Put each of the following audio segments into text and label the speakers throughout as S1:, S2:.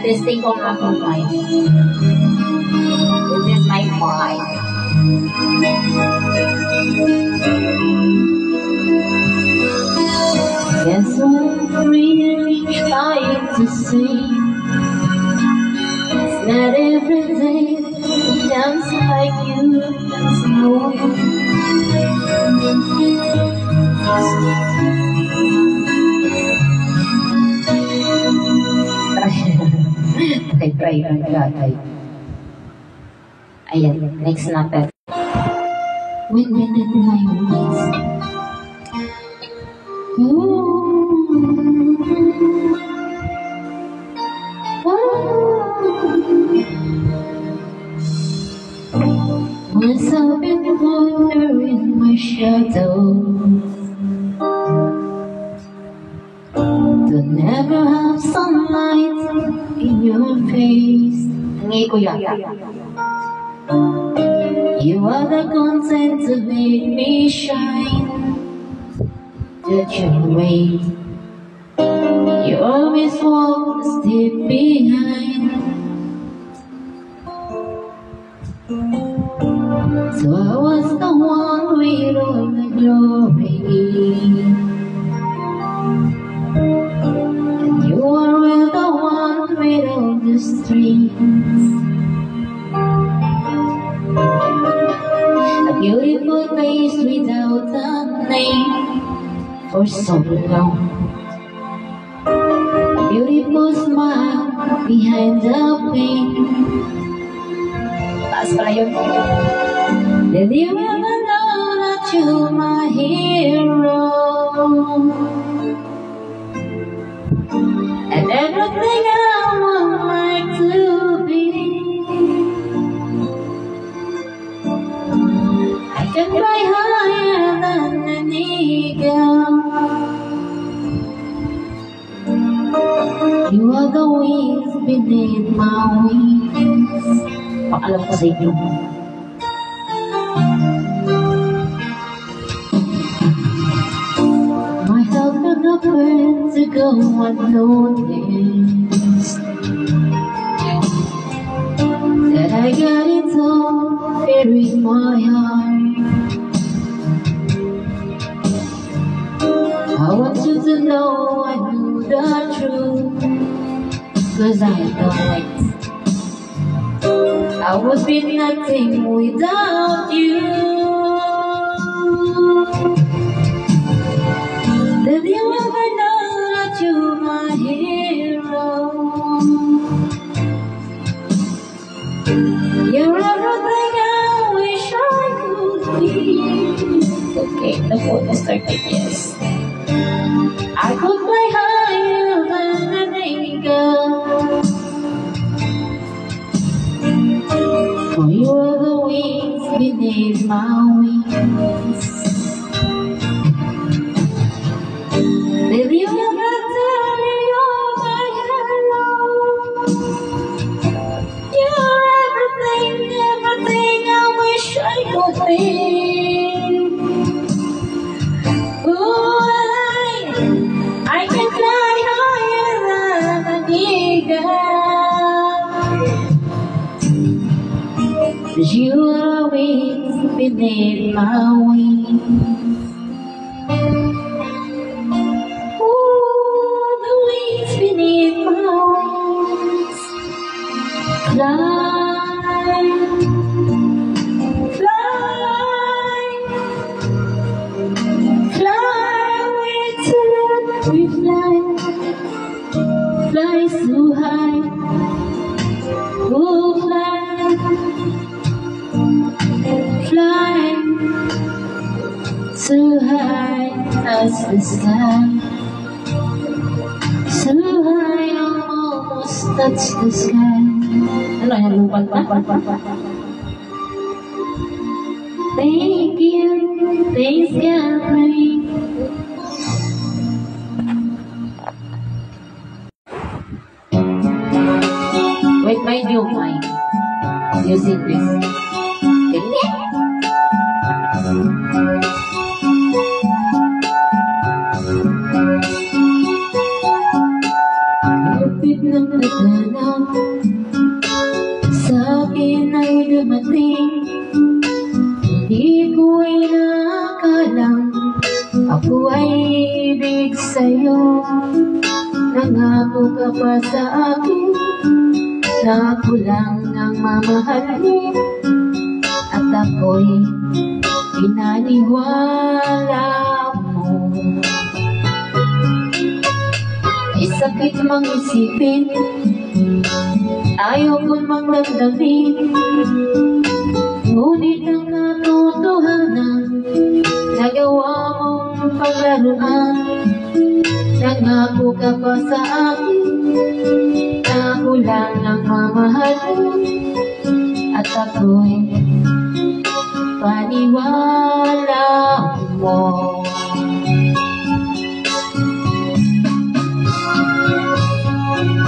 S1: Testing ko nga kung mic. This is my mic. Guess what I'm really trying to say. It's not every day it comes like you that's knowing. Try lang gatay. Ayan, next natin. When did my words? Myself in the water in my shadows. To never have sunlight in your face. You are the content to make me shine. That your way. You always walk a step behind. So I was the one with all the glory. And you were the one with all the strings. A beautiful face without a name for so long. A beautiful smile behind the pain. Taas pala yun. Did you ever know that you're my hero? And everything I would like to be. I can fly higher than an eagle. You are the wings beneath my wings. Paalam ko sa inyo. My health and the friends to go unnoticed. That I got it all here in my heart. I want you to know I know the truth, 'cause I know it. I would be nothing without you. Did you ever know that you're my hero? You're everything I wish I could be. Okay, the photo started, yes. I could fly higher than an eagle. For you are the wings beneath my wings. Did you ever tell me you're my hero? You're everything, everything I wish I could be. Ooh, I can fly higher than an eagle. 'Cause you are wings beneath my wings. Ooh, the wings beneath my wings. Fly, fly, fly with you. We fly, fly so high. Oh, fly, fly so high as the sky. So high, almost touch the sky. Ano yan, lupan pa? Thank you, thanks God. Wait, my new mic. Using this. higpit ng naganap sa akin ay dumating. Hindi ko ay nakakalang ako ay ibig sa'yo. Nangako ka pa sa akin na ako lang ang mamahalin, at ako'y pinaniwala mo. Ay sakit mang isipin, ayaw ko mang damdamin, ngunit ang katotohanan nagawa mong paglaruan. Nangako ka pa sa akin na ako lang ang mamahalin, at ako'y paniwala mo.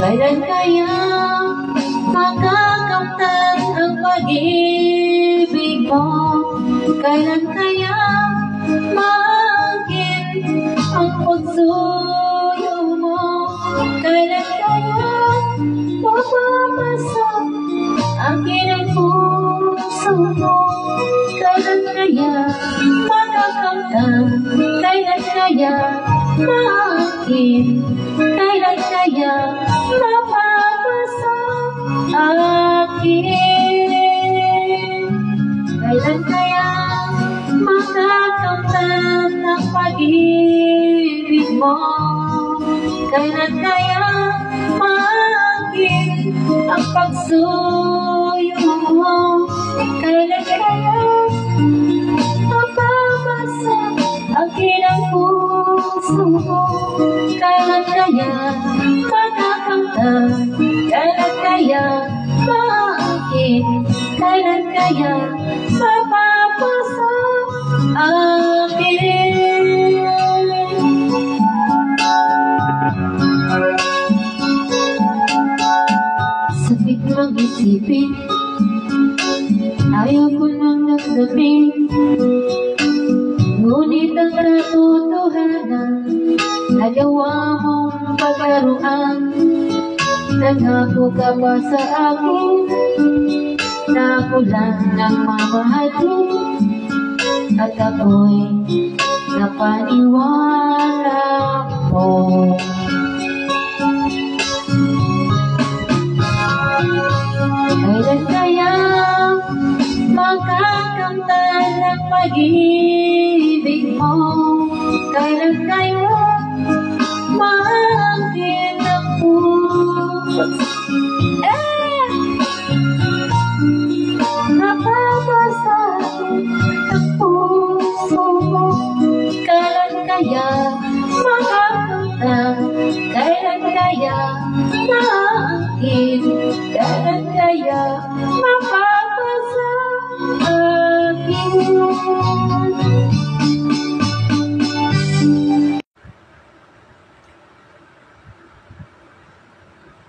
S1: Kailan kaya makakamtan ang pag-ibig mo? Kailan kaya maangkin ang pagsuyo mo? Kailan kaya mapapasok akin ang puso mo? Kailan kaya makakamtan? Kailan kaya maangkin? Kailan kaya mapapasok akin? Kailan kaya makakamtan ang pag-ibig mo? Kailan kaya maangkin ang pagsuyo mo? Kailan kaya mapapasok akin ang puso mo? Kailan kaya makakamtan? Kailan kaya maangkin? Kailan kaya mapapasok akin? Sakit mang isipin, ayaw ko nang damdamin, ngunit ang katotohanan nagawa mong paglaruan. Nangako ka pa sa akin na ako lang ang mamahalin, at ako'y napaniwala mo. Kailan kaya makakamtan ang pag-ibig mo? Kailan kaya maangkin ang puso? Napapasakit ang puso mo. Kailan kaya makakamtan? Kailan kaya maangkin? Kailan kaya mapapasok akin?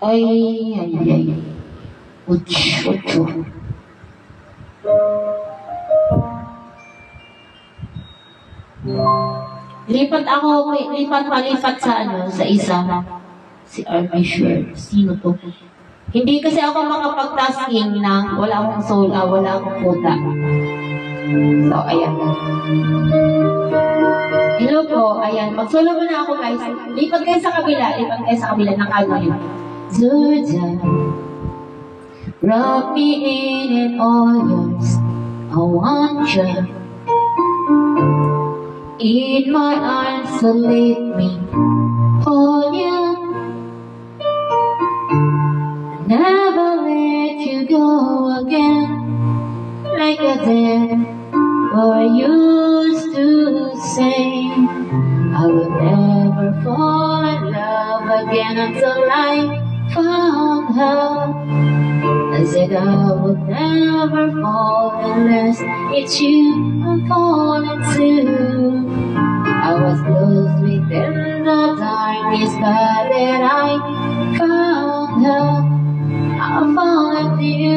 S1: Ay. Ucho. Lipat sa isa. Si Army Sure. Sino to? Hindi kasi ako makapag-tasking na wala akong soul, wala akong puta. So, ayan. Hello po, ayan. Mag-solo muna ako, guys. Lipat kayo sa kabila. Ng alma. Georgia, wrap me in it all yours. I want you in my arms, so let me hold you. Never let you go again, like I did, or I used to say. I would never fall in love again until I found her. I said I would never fall unless it's you I'm falling to. I was lost within the darkness, but then I found her. I found you.